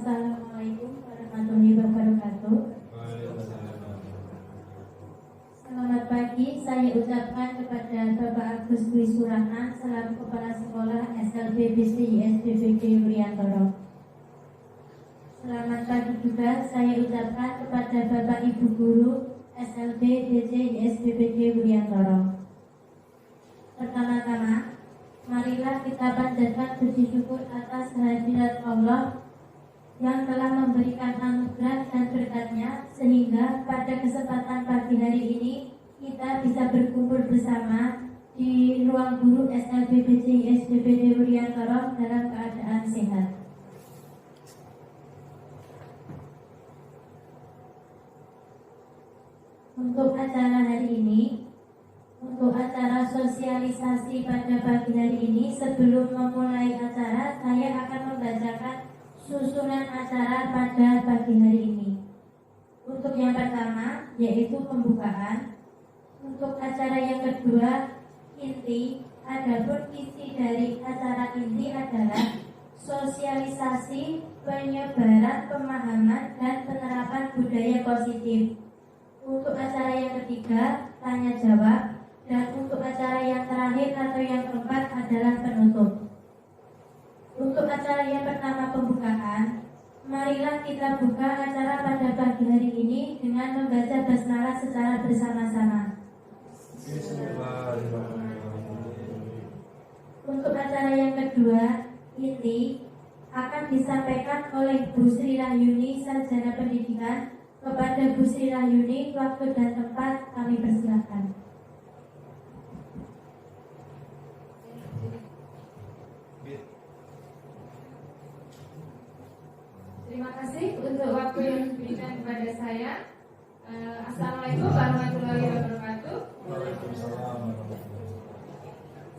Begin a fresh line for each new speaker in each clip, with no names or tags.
Assalamualaikum warahmatullahi wabarakatuh. Selamat pagi, saya ucapkan kepada Bapak Agus Dwi Surahman selaku Kepala Sekolah SLB BC SPBG Wuryantoro. Selamat pagi juga saya ucapkan kepada Bapak Ibu Guru SLB BC SPBG Wuryantoro. Pertama-tama, marilah kita panjatkan puji syukur atas kehadirat Allah yang telah memberikan anugerah dan berkatnya sehingga pada kesempatan pagi hari ini kita bisa berkumpul bersama di ruang guru SLB BC SPBG Wuryantoro dalam keadaan sehat. Untuk acara hari ini, untuk acara sosialisasi pada pagi hari ini, sebelum memulai acara, saya akan membacakan susunan acara pada pagi hari ini. Untuk yang pertama, yaitu pembukaan. Untuk acara yang kedua, inti. Adapun isi dari acara inti adalah sosialisasi, penyebaran pemahaman, dan penerapan budaya positif. Untuk acara yang ketiga, tanya jawab. Dan untuk acara yang terakhir atau yang keempat adalah penutup. Untuk acara yang pertama pembukaan, marilah kita buka acara pada pagi hari ini dengan membaca basmalah secara bersama-sama. Untuk acara yang kedua, inti, akan disampaikan oleh Bu Sri Rahyuni, Sarjana Pendidikan. Kepada Bu Sri Rahyuni, waktu dan tempat kami persilakan.
Terima kasih untuk waktu yang diberikan kepada saya. Assalamualaikum warahmatullahi wabarakatuh.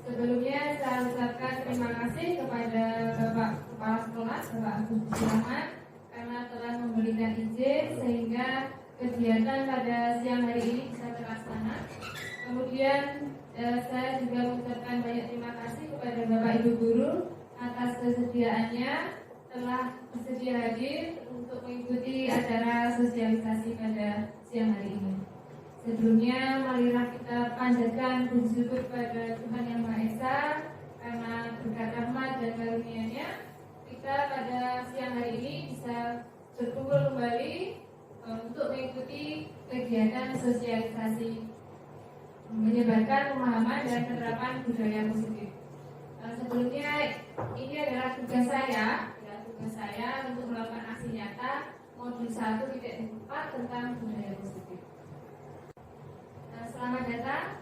Sebelumnya saya ucapkan terima kasih kepada Bapak Kepala Sekolah, Bapak Agus Surahman, karena telah memberikan izin sehingga kegiatan pada siang hari ini bisa terlaksana. Kemudian saya juga mengucapkan banyak terima kasih kepada Bapak Ibu Guru atas kesediaannya telah bersedia hadir untuk mengikuti acara sosialisasi pada siang hari ini. Sebelumnya, marilah kita panjatkan puji syukur kepada Tuhan Yang Maha Esa karena berkat rahmat dan karunia-Nya kita pada siang hari ini bisa berkumpul kembali untuk mengikuti kegiatan sosialisasi menyebarkan pemahaman dan penerapan budaya positif. Sebelumnya, ini adalah tugas saya untuk melakukan aksi nyata modul 1.4 tentang budaya positif. Selamat datang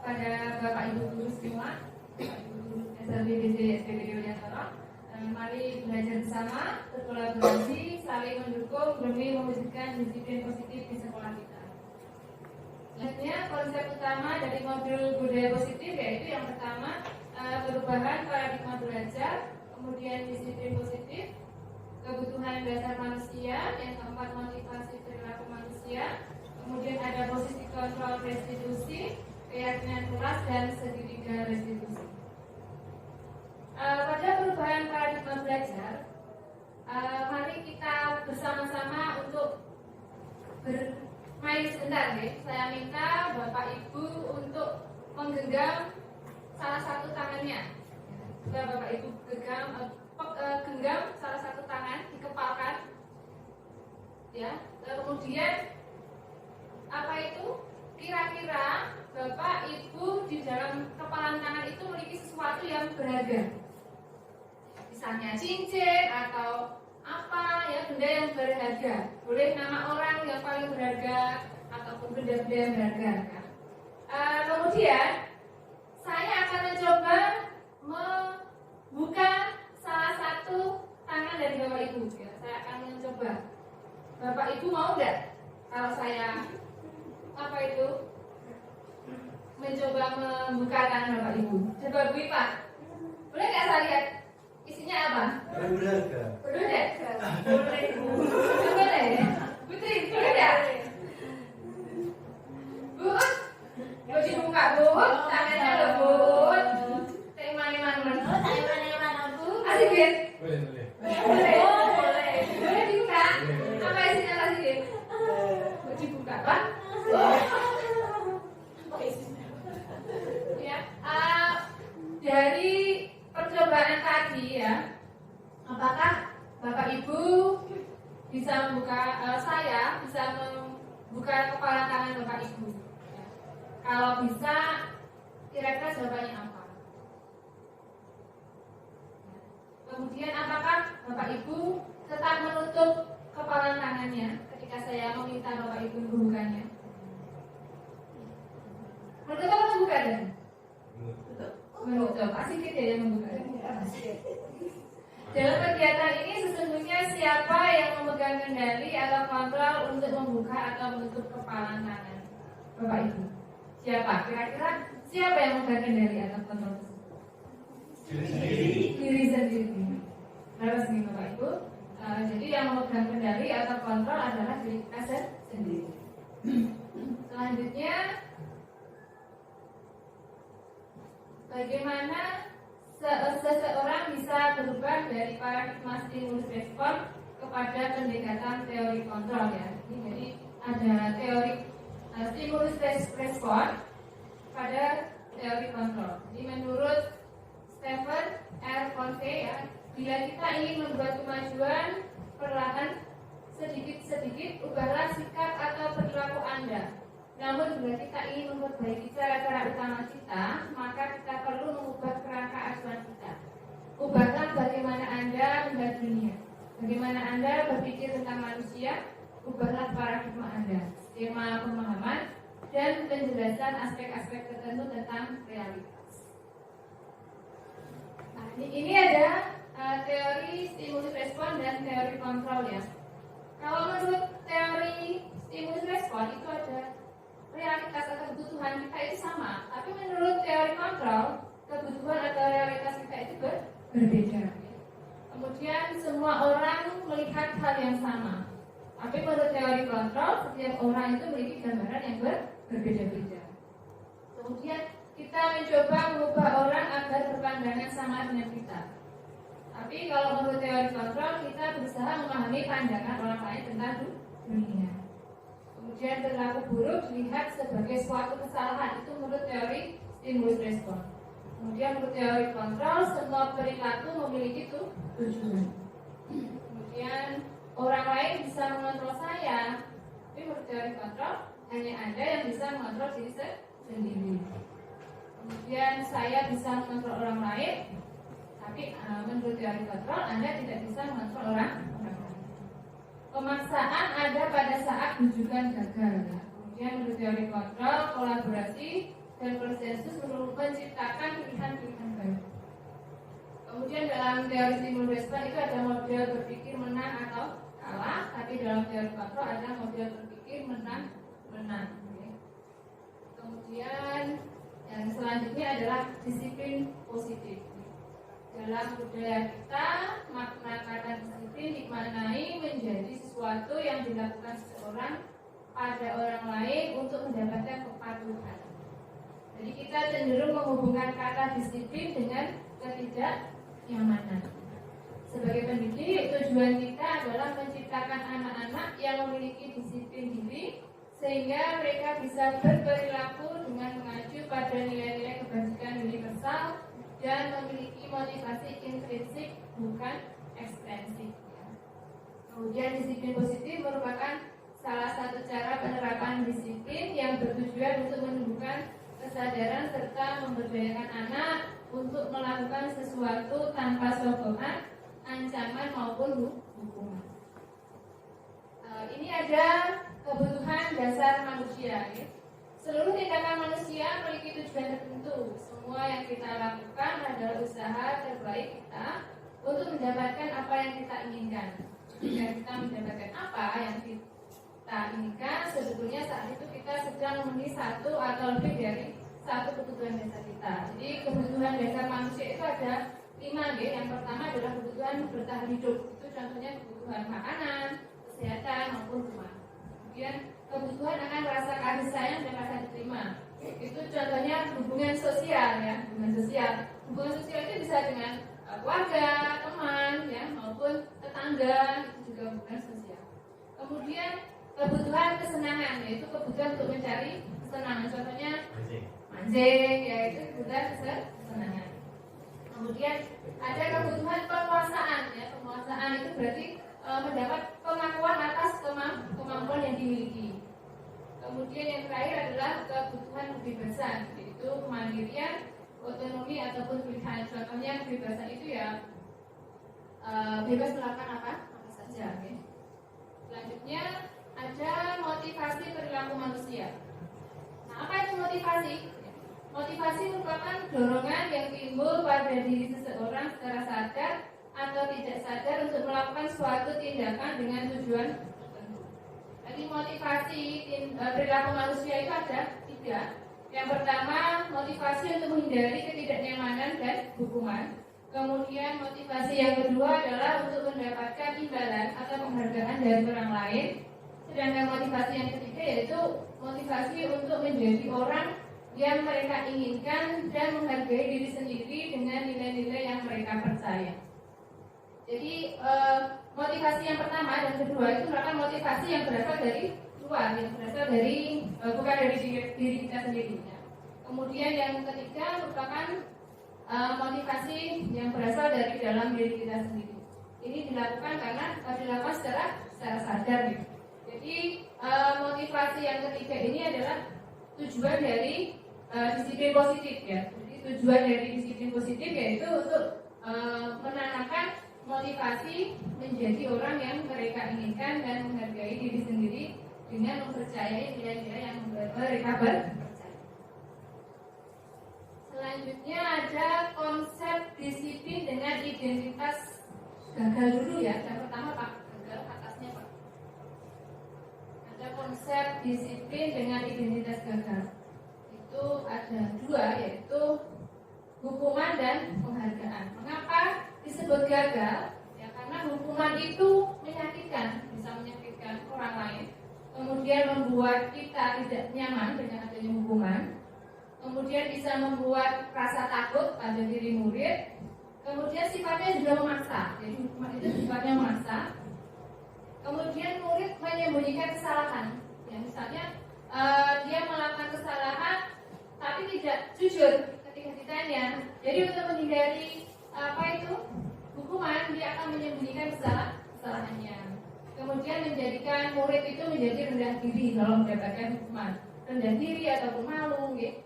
pada Bapak Ibu Guru semua, Bapak Ibu Guru SLB BC SPBG Wuryantoro. Mari belajar bersama, berkolaborasi, saling mendukung demi mewujudkan disiplin positif di sekolah kita. Selanjutnya, konsep utama dari modul budaya positif yaitu yang pertama perubahan paradigma belajar, kemudian disiplin positif, kebutuhan dasar manusia, yang keempat motivasi perilaku manusia, kemudian ada posisi kontrol restitusi, keyakinan kelas, dan segitiga restitusi. Pada perubahan paradigma belajar, mari kita bersama-sama untuk bermain sebentar ya. Saya minta Bapak Ibu untuk menggenggam salah satu tangannya. Coba Bapak Ibu genggam salah satu tangan, dikepalkan, ya. Kemudian apa itu? Kira-kira Bapak Ibu di dalam kepalan tangan itu memiliki sesuatu yang berharga, misalnya cincin atau apa ya, benda yang berharga. Boleh nama orang yang paling berharga ataupun benda-benda yang berharga. Kemudian saya akan mencoba membuka salah satu tangan dari Bapak Ibu. Ya, saya akan mencoba. Bapak Ibu mau nggak kalau saya apa itu mencoba membuka tangan Bapak Ibu? Coba Bu Ipa, boleh nggak saya lihat isinya apa?
Berharga.
Berharga. Boleh Bu. Boleh. Putri, boleh nggak? Bu, mau dibuka Bu, tangannya loh Bu. Asik ya?
Boleh.
Boleh. Oh, boleh. bisa membuka saya bisa membuka kepala tangan Bapak Ibu. Ya. Kalau bisa, kira-kira jawabannya apa? Ya. Kemudian apakah Bapak Ibu tetap menutup kepala tangannya ketika saya meminta Bapak Ibu membukanya? Menutup atau membuka tadi? Menutup. Asik ya yang membuka. Dalam kegiatan ini sesungguhnya siapa yang memegang kendali atau kontrol untuk membuka atau menutup kepala tangan Bapak Ibu? Siapa? Kira-kira siapa yang memegang kendali atau kontrol? Diri sendiri. Harus nih Bapak Ibu. Jadi yang memegang kendali atau kontrol adalah diri kita sendiri. Selanjutnya, bagaimana seseorang bisa berubah dari paradigma stimulus respon kepada pendekatan teori kontrol ya. Jadi ada teori stimulus respon pada teori kontrol. Jadi menurut Stephen R. Covey ya, bila kita ingin membuat kemajuan perlahan sedikit-sedikit, ubahlah sikap atau perilaku Anda. Namun bila kita ingin memperbaiki cara-cara utama kita, maka kita perlu mengubah kerangka acuan kita. Ubahlah bagaimana Anda melihat dunia, bagaimana Anda berpikir tentang manusia. Ubahlah paradigma Anda, skema pemahaman, dan penjelasan aspek-aspek tertentu tentang realitas. Nah, ini ada teori stimulus respon dan teori kontrol ya. Kalau menurut teori stimulus respon itu ada realitas atau kebutuhan kita itu sama, tapi menurut teori kontrol, kebutuhan atau realitas kita itu berbeda. Kemudian semua orang melihat hal yang sama, tapi menurut teori kontrol, setiap orang itu memiliki gambaran yang berbeda-beda. Kemudian kita mencoba mengubah orang agar berpandangan sama dengan kita. Tapi kalau menurut teori kontrol, kita berusaha memahami pandangan orang lain tentang dunia. Kemudian perilaku buruk dilihat sebagai suatu kesalahan, itu menurut teori stimulus respon. Kemudian menurut teori kontrol, semua perilaku memiliki tujuan. Kemudian orang lain bisa mengontrol saya, tapi menurut teori kontrol hanya Anda yang bisa mengontrol diri sendiri. Kemudian saya bisa mengontrol orang lain, tapi menurut teori kontrol Anda tidak bisa mengontrol orang lain. Pemaksaan ada pada saat rujukan gagal. Kemudian menurut teori kontrol, kolaborasi dan konsensus menciptakan pilihan-pilihan baru. Kemudian dalam teori stimulus respon itu ada model berpikir menang atau kalah, tapi dalam teori kontrol ada model berpikir menang. Kemudian yang selanjutnya adalah disiplin positif. Dalam budaya kita, makna kata disiplin dimaknai menjadi sesuatu yang dilakukan seseorang pada orang lain untuk mendapatkan kepatuhan. Jadi kita cenderung menghubungkan kata disiplin dengan ketidaknyamanan. Sebagai pendidik, tujuan kita adalah menciptakan anak-anak yang memiliki disiplin diri, sehingga mereka bisa berperilaku dengan mengacu pada nilai-nilai kebajikan universal dan memiliki motivasi intrinsik bukan ekstrinsik. Kemudian disiplin positif merupakan salah satu cara penerapan disiplin yang bertujuan untuk menumbuhkan kesadaran serta memberdayakan anak untuk melakukan sesuatu tanpa sokongan, ancaman maupun hukuman. Ini ada kebutuhan dasar manusia. Ya. Seluruh tindakan manusia memiliki tujuan tertentu. Semua yang kita lakukan adalah usaha terbaik kita untuk mendapatkan apa yang kita inginkan. Jika kita mendapatkan apa yang kita inginkan, sebetulnya saat itu kita sedang memenuhi satu atau lebih dari satu kebutuhan dasar kita. Jadi kebutuhan dasar manusia itu ada 5 ya. Yang pertama adalah kebutuhan bertahan hidup. Itu contohnya kebutuhan makanan, kesehatan maupun rumah. Kemudian kebutuhan akan rasa kasih sayang dan rasa diterima. Itu contohnya hubungan sosial ya, hubungan sosial. Hubungan sosial itu bisa dengan keluarga, teman ya, maupun tetangga, itu juga hubungan sosial. Kemudian kebutuhan kesenangan, yaitu kebutuhan untuk mencari kesenangan. Contohnya mancing, yaitu kebutuhan kesenangan. Kemudian ada kebutuhan penguasaan ya, penguasaan itu berarti mendapat pengakuan ekonomi ataupun pilihan. Contohnya kebebasan itu ya bebas melakukan apa saja. Okay. Selanjutnya ada motivasi perilaku manusia. Nah, apa itu motivasi? Motivasi merupakan dorongan yang timbul pada diri seseorang secara sadar atau tidak sadar untuk melakukan suatu tindakan dengan tujuan tertentu. Jadi motivasi perilaku manusia itu ada 3. Yang pertama, motivasi untuk menghindari ketidaknyamanan dan hukuman. Kemudian motivasi yang kedua adalah untuk mendapatkan imbalan atau penghargaan dari orang lain. Sedangkan motivasi yang ketiga yaitu motivasi untuk menjadi orang yang mereka inginkan dan menghargai diri sendiri dengan nilai-nilai yang mereka percaya. Jadi motivasi yang pertama dan kedua itu merupakan motivasi yang berasal dari luar, yang berasal dari bukan dari diri kita sendiri. Kemudian yang ketiga merupakan motivasi yang berasal dari dalam diri kita sendiri. Ini dilakukan karena dilakukan secara sadar. Gitu. Jadi motivasi yang ketiga ini adalah tujuan dari disiplin positif ya. Jadi tujuan dari disiplin positif yaitu untuk menanamkan motivasi menjadi orang yang mereka inginkan dan menghargai diri sendiri dengan mempercayai nilai-nilai yang mereka percaya. Selanjutnya ada konsep disiplin dengan identitas gagal dulu ya. Yang pertama Pak, gagal atasnya Pak. Ada konsep disiplin dengan identitas gagal. Itu ada 2 yaitu hukuman dan penghargaan. Mengapa disebut gagal? Ya karena hukuman itu menyakitkan, bisa menyakitkan orang lain. Kemudian membuat kita tidak nyaman dengan adanya hukuman. Kemudian bisa membuat rasa takut pada diri murid. Kemudian sifatnya juga memaksa. Jadi hukuman itu sifatnya memaksa. Kemudian murid menyembunyikan kesalahan. Ya, misalnya dia melakukan kesalahan tapi tidak jujur ketika ditanya. Jadi untuk menghindari hukuman, dia akan menyembunyikan kesalahannya. Kemudian menjadikan murid itu menjadi rendah diri kalau mendapatkan hukuman, rendah diri ataupun malu. Gitu.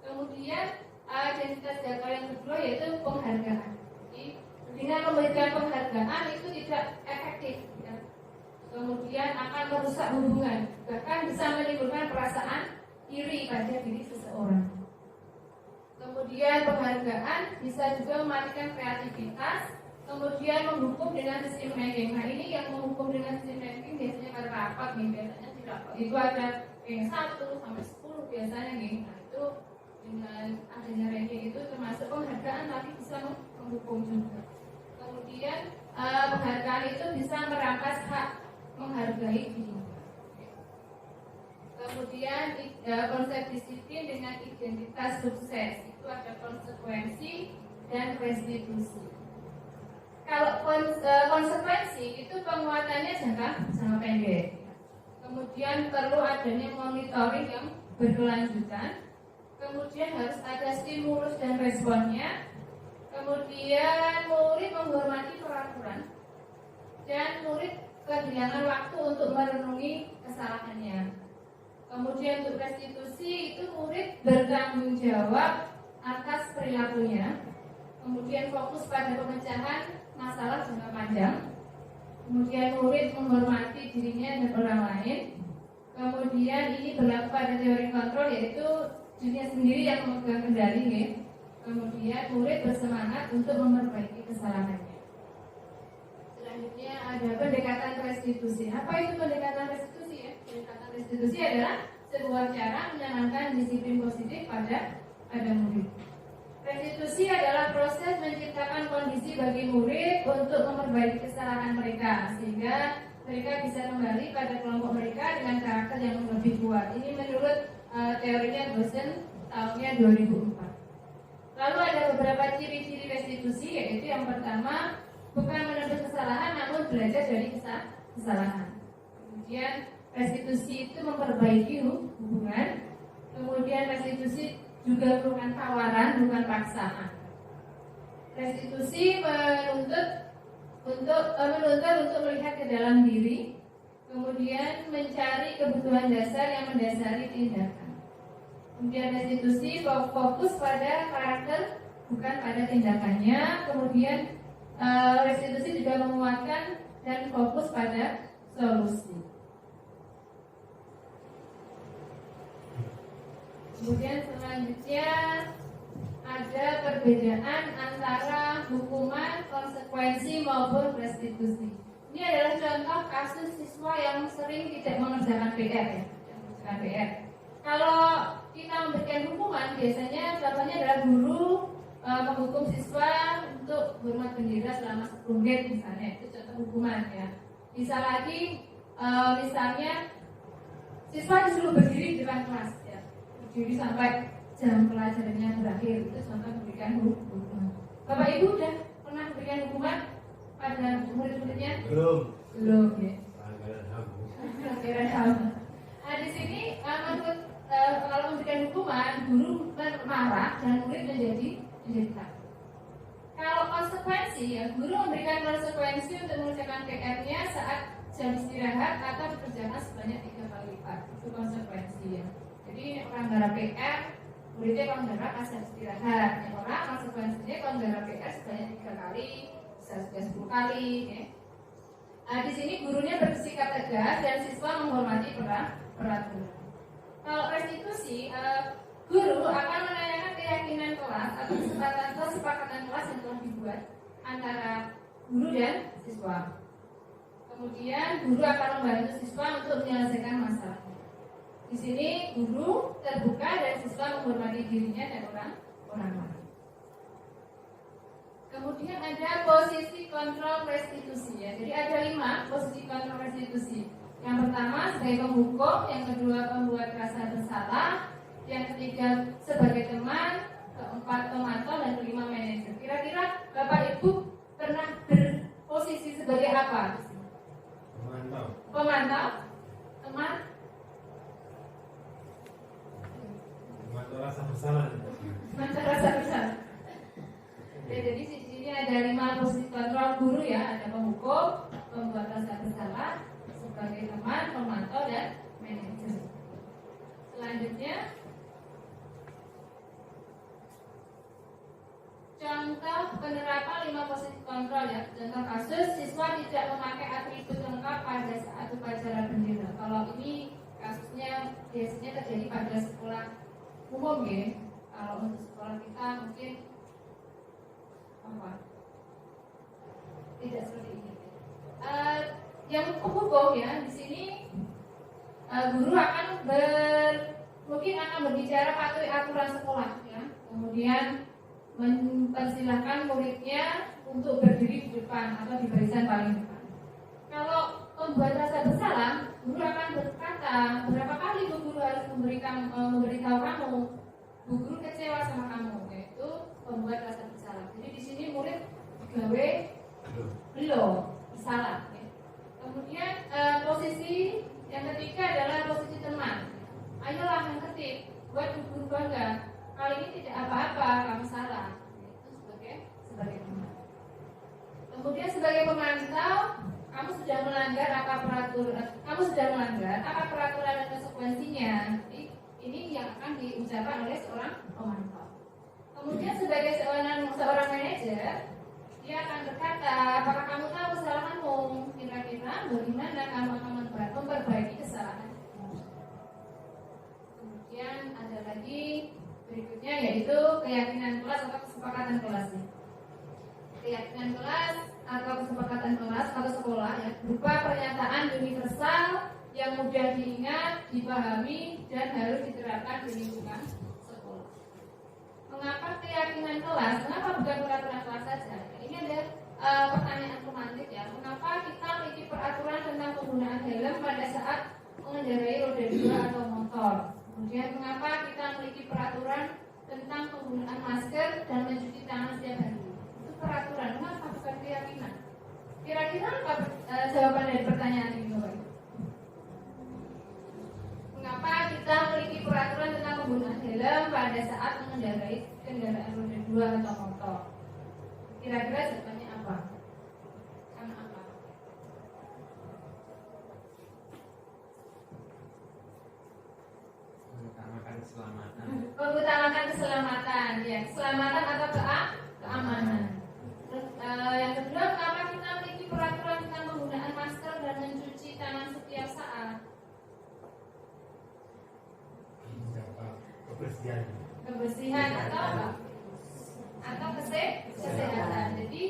Kemudian identitas gagal yang kedua yaitu penghargaan. Jadi, dengan memberikan penghargaan itu tidak efektif. Ya. Kemudian akan merusak hubungan, bahkan bisa menimbulkan perasaan iri pada diri seseorang. Kemudian penghargaan bisa juga mematikan kreativitas. Kemudian menghukum dengan sistem ranking. Nah ini yang menghukum dengan sistem ranking biasanya pada rapat nih, biasanya tidak. Itu ada yang 1 sampai 10 biasanya nih. Nah itu dengan adanya ranking itu termasuk penghargaan tapi bisa menghukum juga. Kemudian penghargaan itu bisa merampas hak menghargai diri. Kemudian konsep disiplin dengan identitas sukses itu ada konsekuensi dan restitusi. Kalau konsekuensi itu penguatannya jangka pendek. Kemudian perlu adanya monitoring yang berkelanjutan. Kemudian harus ada stimulus dan responnya. Kemudian murid menghormati peraturan dan murid kehilangan waktu untuk merenungi kesalahannya. Kemudian untuk restitusi itu murid bertanggung jawab atas perilakunya. Kemudian fokus pada pemecahan masalah jangka panjang. Kemudian murid menghormati dirinya dan orang lain. Kemudian ini berlaku pada teori kontrol yaitu dirinya sendiri yang memegang kendali. Ya. Kemudian murid bersemangat untuk memperbaiki kesalahannya. Selanjutnya ada pendekatan restitusi. Apa itu pendekatan restitusi ya? Pendekatan restitusi adalah sebuah cara menanamkan disiplin positif pada murid. Restitusi adalah proses menciptakan kondisi bagi murid untuk memperbaiki kesalahan mereka sehingga mereka bisa kembali pada kelompok mereka dengan karakter yang lebih kuat. Ini menurut teorinya dosen tahunnya 2004. Lalu ada beberapa ciri-ciri restitusi yaitu yang pertama bukan menebus kesalahan namun belajar dari kesalahan. Kemudian restitusi itu memperbaiki hubungan. Kemudian restitusi juga bukan tawaran, bukan paksaan. Restitusi menuntut untuk melihat ke dalam diri, kemudian mencari kebutuhan dasar yang mendasari tindakan. Kemudian restitusi fokus pada karakter bukan pada tindakannya. Kemudian restitusi juga menguatkan dan fokus pada solusi. Kemudian selanjutnya ada perbedaan antara hukuman, konsekuensi maupun restitusi. Ini adalah contoh kasus siswa yang sering tidak mengerjakan PR ya, tidak mengerjakan PR. Kalau kita memberikan hukuman, biasanya contohnya adalah guru menghukum siswa untuk hormat bendera selama 10 menit misalnya, itu contoh hukuman ya. Bisa lagi misalnya siswa disuruh berdiri di depan kelas ya, berdiri sampai jam pelajarannya berakhir, itu contoh memberikan hukuman. Bapak Ibu udah pernah memberikan hukuman pada murid-muridnya? Belum ya. Pelanggaran HAM. Nah di sini menurut kalau memberikan hukuman, guru marah dan murid menjadi takut. Kalau konsekuensi ya, guru memberikan konsekuensi untuk mengerjakan PR-nya saat jam istirahat atau dikerjakan sebanyak 3 kali lipat. Itu konsekuensi ya. Jadi orang gara PR, muridnya kalau gara pas jam istirahat. Yang orang konsekuensinya kalau gara PR sebanyak 3 kali, bisa 10 kali. Ya. Nah, di sini gurunya bersikap tegas dan siswa menghormati peraturan. Kalau restitusi, guru akan menanyakan keyakinan kelas atau kesepakatan kelas yang telah dibuat antara guru dan siswa. Kemudian guru akan membantu siswa untuk menyelesaikan masalah. Di sini guru terbuka dan siswa menghormati dirinya dan orang lain. Kemudian ada posisi kontrol restitusi ya. Jadi ada 5 posisi kontrol restitusi. Yang pertama sebagai penghukum, yang kedua pembuat rasa bersalah, yang ketiga sebagai teman, keempat pemantau, dan kelima manajer. Kira-kira Bapak Ibu pernah berposisi sebagai apa? Pemantau, teman,
pemantau rasa bersalah.
Pemantau rasa bersalah. Ya, jadi di sini ada 5 posisi kontrol guru ya, ada penghukum, pembuat rasa bersalah, sebagai teman, pemantau, dan manajer. Selanjutnya, contoh penerapan 5 posisi kontrol ya. Contoh kasus siswa tidak memakai atribut lengkap pada saat upacara bendera. Kalau ini kasusnya biasanya terjadi pada sekolah umum ya. Kalau untuk sekolah kita mungkin tidak seperti ini. Yang penghukum ya di sini guru akan mungkin akan berbicara patuhi aturan sekolah ya. Kemudian mempersilahkan muridnya untuk berdiri di depan atau di barisan paling depan. Kalau membuat rasa bersalah, guru akan berkata berapa kali bu guru harus memberitahu kamu, bu guru kecewa sama kamu, yaitu membuat rasa bersalah. Jadi di sini murid digawe belum salah. Ya. Kemudian posisi yang ketiga adalah posisi teman. Ayolah yang ketik, buat guru bangga. Kali ini tidak apa-apa, kamu salah. Itu sebagai teman. Kemudian sebagai pemantau, kamu sudah melanggar apa peraturan dan konsekuensinya. Jadi, ini yang akan diucapkan oleh seorang pemantau. Kemudian sebagai seorang manajer, dia akan berkata, apakah kamu tahu kesalahanmu? Kira-kira bagaimana kamu akan memperbaiki kesalahan? Kemudian ada lagi berikutnya yaitu keyakinan kelas atau kesepakatan kelas. Keyakinan kelas atau kesepakatan kelas atau sekolah ya, berupa pernyataan universal yang mudah diingat, dipahami, dan harus diterapkan di lingkungan sekolah. Mengapa keyakinan kelas? Mengapa bukan peraturan kelas saja? Ini ada pertanyaan romantis ya. Mengapa kita memiliki peraturan tentang penggunaan helm pada saat mengendarai roda 2 atau motor? Kemudian mengapa kita memiliki peraturan tentang penggunaan masker dan mencuci tangan setiap hari? Itu peraturan, mengapa bukan keyakinan? Kira-kira apa jawaban dari pertanyaan ini, Bapak? Mengapa kita memiliki peraturan tentang penggunaan helm pada saat mengendarai kendaraan roda 2 atau motor? Kira-kira jawabannya apa? Karena apa?
Mengutamakan keselamatan.
Mengutamakan keselamatan ya. ya, keselamatan atau keamanan. Terus yang kedua, kenapa kita memiliki peraturan tentang penggunaan masker dan mencuci tangan setiap saat? Kebersihan atau apa? Atau kesehatan. Jadi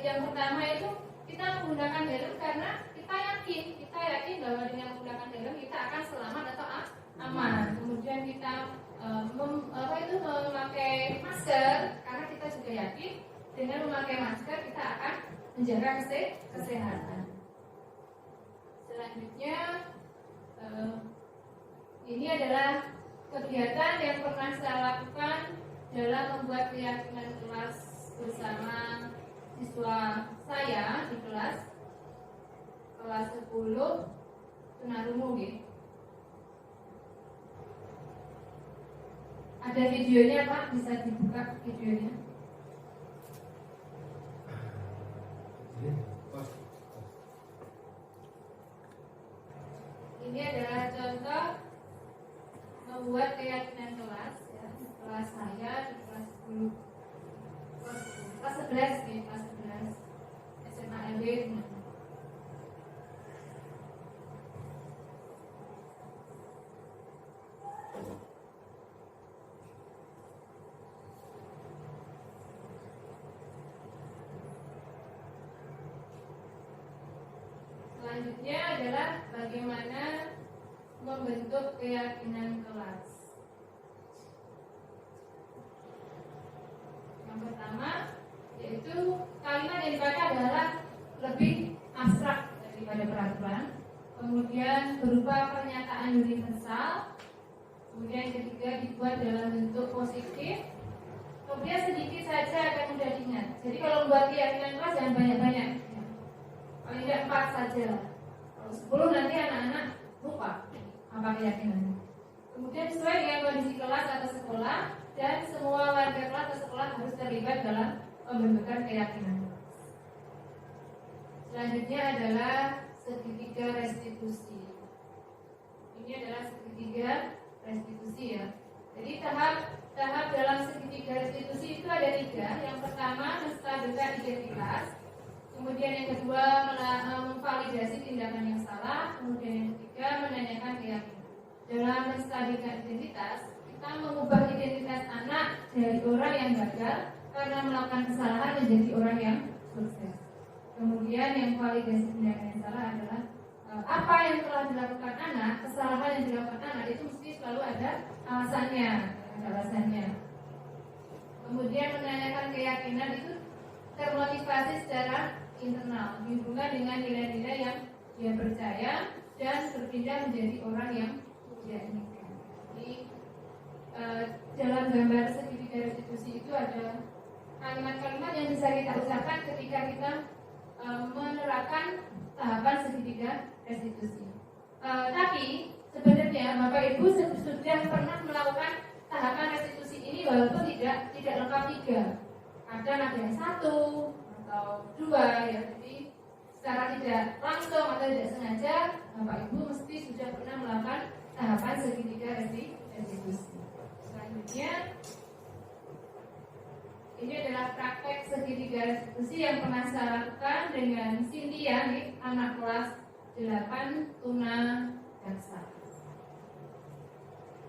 yang pertama itu kita menggunakan helm karena kita yakin bahwa dengan menggunakan helm kita akan selamat atau aman. Kemudian kita memakai masker karena kita juga yakin dengan memakai masker kita akan menjaga kesehatan. Selanjutnya ini adalah kegiatan yang pernah saya lakukan dalam membuat keyakinan kelas bersama siswa saya di kelas 10 tunarungu gitu. Ada videonya Pak, bisa dibuka videonya. Ini adalah contoh membuat keyakinan kelas ya, kelas saya di kelas 10 kelas 11 nih, kelas 11 SMA LB. Selanjutnya adalah bagaimana membentuk keyakinan kelas. Yang pertama yaitu kalimat yang dibaca adalah lebih abstrak daripada peraturan. Kemudian berupa pernyataan universal. Kemudian ketiga dibuat dalam bentuk positif. Kemudian sedikit saja akan mudah diingat. Jadi kalau membuat keyakinan kelas jangan banyak-banyak. Paling tidak 4 saja. Kalau 10 nanti anak-anak lupa apa keyakinannya. Kemudian sesuai dengan kondisi kelas atau sekolah, dan semua warga kelas atau sekolah harus terlibat dalam pembentukan keyakinan. Selanjutnya adalah segitiga restitusi. Ini adalah segitiga restitusi ya. Jadi tahap dalam segitiga restitusi itu ada 3. Yang pertama menstabilkan identitas. Kemudian yang kedua memvalidasi tindakan yang salah. Kemudian yang ketiga menanyakan keyakinan. Dalam menstabilkan identitas, kita mengubah identitas anak dari orang yang gagal karena melakukan kesalahan menjadi orang yang sukses. Kemudian yang validasi tindakan yang salah adalah apa yang telah dilakukan anak, kesalahan yang dilakukan anak itu mesti selalu ada alasannya. Kemudian menanyakan keyakinan itu termotivasi secara internal, dihubungkan dengan nilai-nilai yang dia percaya dan berpindah menjadi orang yang dia inginkan. Jadi dalam gambar segitiga restitusi itu ada kalimat-kalimat yang bisa kita ucapkan ketika kita menerapkan tahapan segitiga restitusi. Tapi sebenarnya Bapak Ibu sudah pernah melakukan tahapan restitusi ini walaupun tidak lengkap 3. Kadang ada yang 1 atau 2 ya. Jadi secara tidak langsung atau tidak sengaja Bapak Ibu mesti sudah pernah melakukan tahapan segitiga restitusi. Selanjutnya ini adalah praktek segitiga restitusi yang pernah saya lakukan dengan Cynthia nih, anak kelas 8 tuna daksa.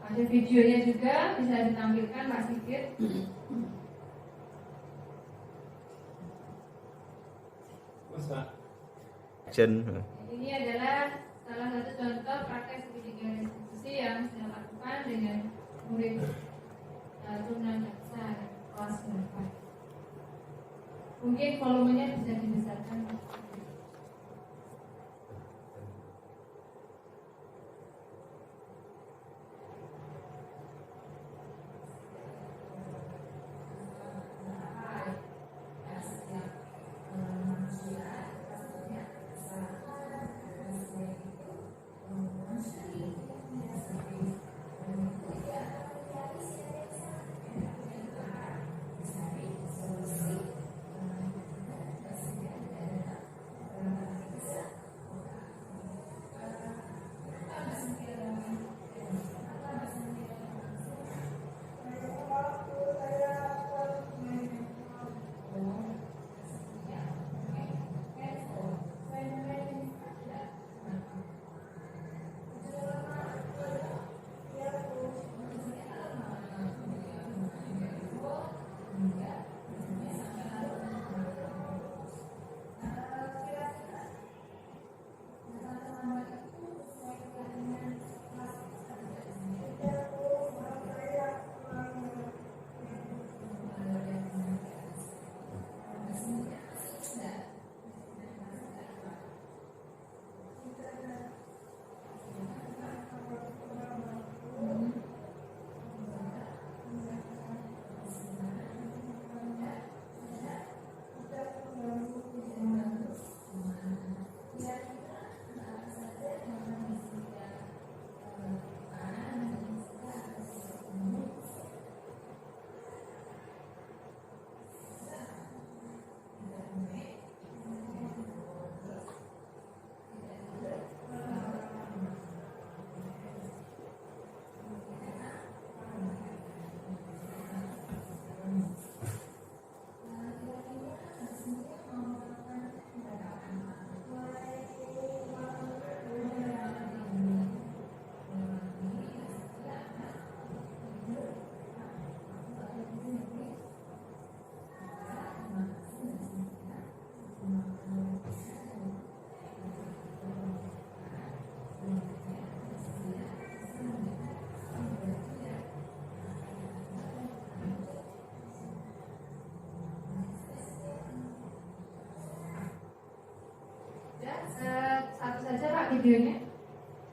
Ada videonya juga, bisa ditampilkan Pak Sigit. Ini adalah salah satu contoh praktek segitiga restitusi yang saya lakukan dengan murid tuna daksa kelas 8. Mungkin volumenya bisa dibesarkan.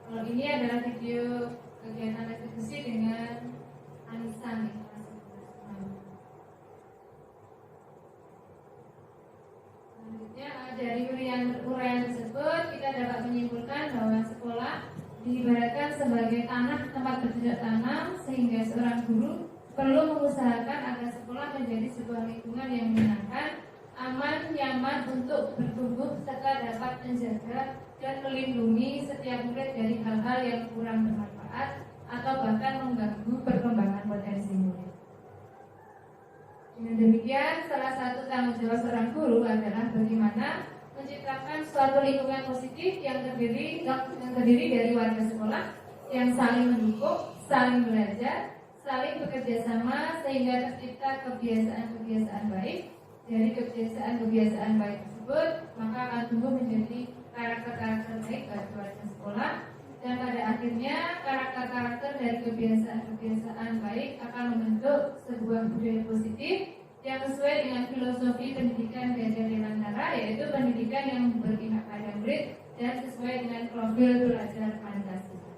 Kalau ini adalah video kegiatan eksekusi dengan Anissa nih. Selanjutnya dari uraian tersebut kita dapat menyimpulkan bahwa sekolah diibaratkan sebagai tanah tempat bercocok tanam, sehingga seorang guru perlu mengusahakan agar sekolah menjadi sebuah lingkungan yang menyenangkan, aman, nyaman untuk bertumbuh, serta dapat menjaga dan melindungi setiap murid dari hal-hal yang kurang bermanfaat atau bahkan mengganggu perkembangan potensi murid. Dengan demikian, salah satu tanggung jawab seorang guru adalah bagaimana menciptakan suatu lingkungan positif yang terdiri dari warga sekolah yang saling mendukung, saling belajar, saling bekerja sama, sehingga tercipta kebiasaan-kebiasaan baik. Dari kebiasaan-kebiasaan baik tersebut, maka akan tumbuh menjadi karakter-karakter baik bagi warga sekolah, dan pada akhirnya karakter-karakter dari kebiasaan-kebiasaan baik akan membentuk sebuah budaya positif yang sesuai dengan filosofi pendidikan Gajah Dewantara, yaitu pendidikan yang berpihak pada murid dan sesuai dengan profil belajar Pancasila.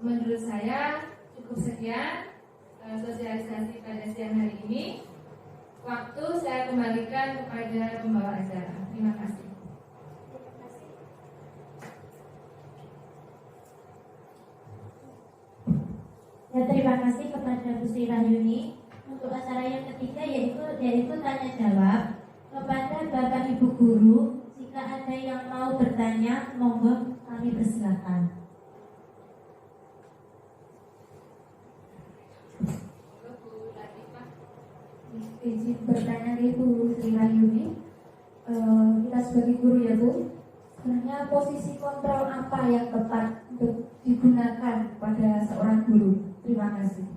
Menurut saya cukup sekian sosialisasi pada siang hari ini. Waktu saya kembalikan kepada pembawa acara. Terima kasih.
Ya, terima kasih kepada Bu Sri Rahyuni. Untuk acara yang ketiga yaitu tanya jawab kepada Bapak Ibu Guru. Jika ada yang mau bertanya, monggo kami persilakan.
Izin bertanya nih Bu Sri Rahyuni, kita sebagai guru ya Bu, sebenarnya posisi kontrol apa yang tepat untuk digunakan pada seorang guru? Terima kasih.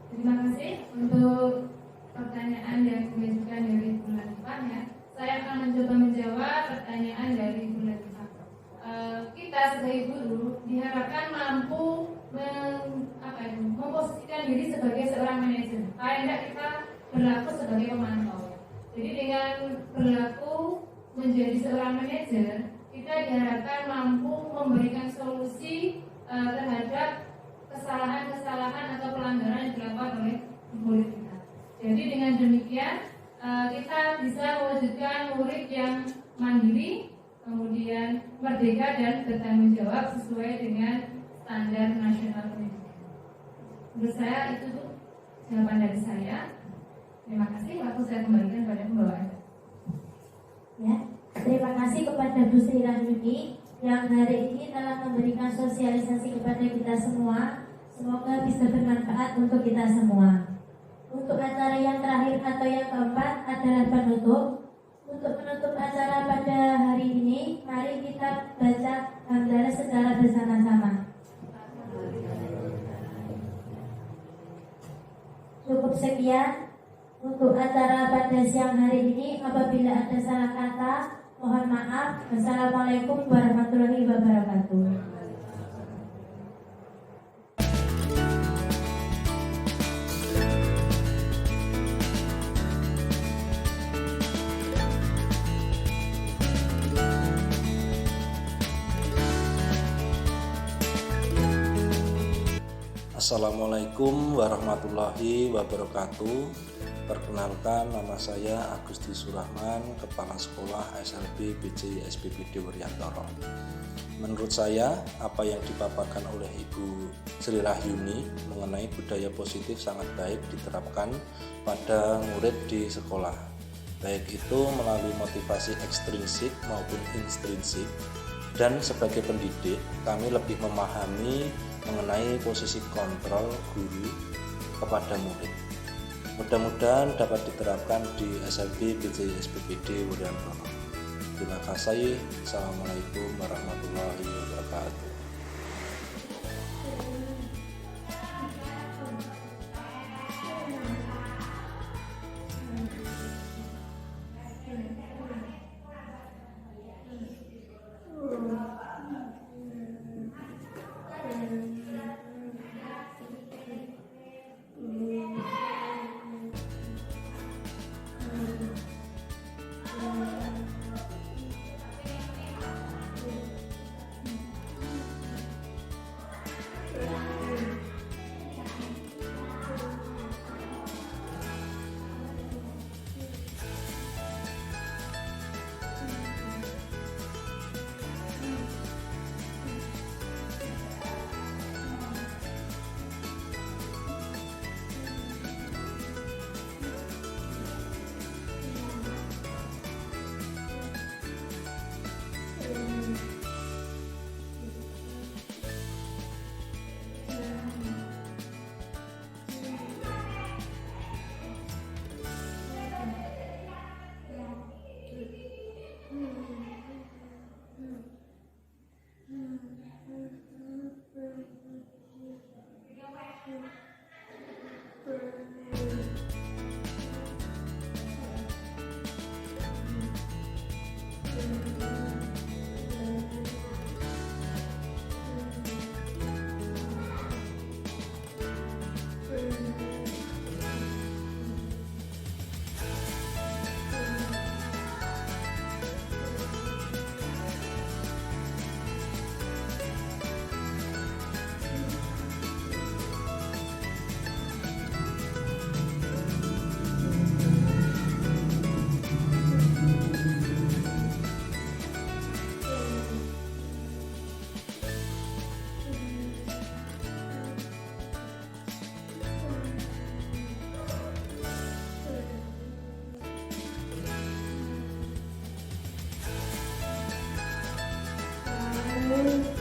Terima kasih untuk pertanyaan yang diajukan dari Bu Latifah ya. Saya akan mencoba menjawab pertanyaan dari Bu Latifah. Kita sebagai guru diharapkan mampu memposisikan diri sebagai seorang manajer. Paling tidak kita berlaku sebagai pemantau. Jadi dengan berlaku menjadi seorang manajer, kita diharapkan mampu memberikan solusi terhadap kesalahan-kesalahan atau pelanggaran yang dilakukan oleh murid kita. Jadi dengan demikian kita bisa mewujudkan murid yang mandiri, kemudian merdeka dan bertanggung jawab sesuai dengan standar nasional pendidikan. Menurut saya itu jawaban dari saya. Terima kasih. Waktu saya kembalikan pada pembawa.
Ya, terima kasih kepada Bu Sri Rahyuni yang hari ini telah memberikan sosialisasi kepada kita semua. Semoga bisa bermanfaat untuk kita semua. Untuk acara yang terakhir atau yang keempat adalah penutup. Untuk menutup acara pada hari ini, mari kita baca hamdalah secara bersama-sama. Cukup sekian untuk acara pada siang hari ini. Apabila ada salah kata, mohon maaf. Wassalamualaikum warahmatullahi wabarakatuh.
Assalamualaikum warahmatullahi wabarakatuh. Perkenalkan, nama saya Agusti Surahman, Kepala Sekolah SLB BC SPBD Wuryantoro. Menurut saya, apa yang dipaparkan oleh Ibu Sri Rahyuni mengenai budaya positif sangat baik diterapkan pada murid di sekolah, baik itu melalui motivasi ekstrinsik maupun intrinsik. Dan sebagai pendidik, kami lebih memahami mengenai posisi kontrol guru kepada murid. Mudah-mudahan dapat diterapkan di SLB BC SPBD Wuryantoro. Terima kasih. Assalamualaikum warahmatullahi wabarakatuh.
Bu.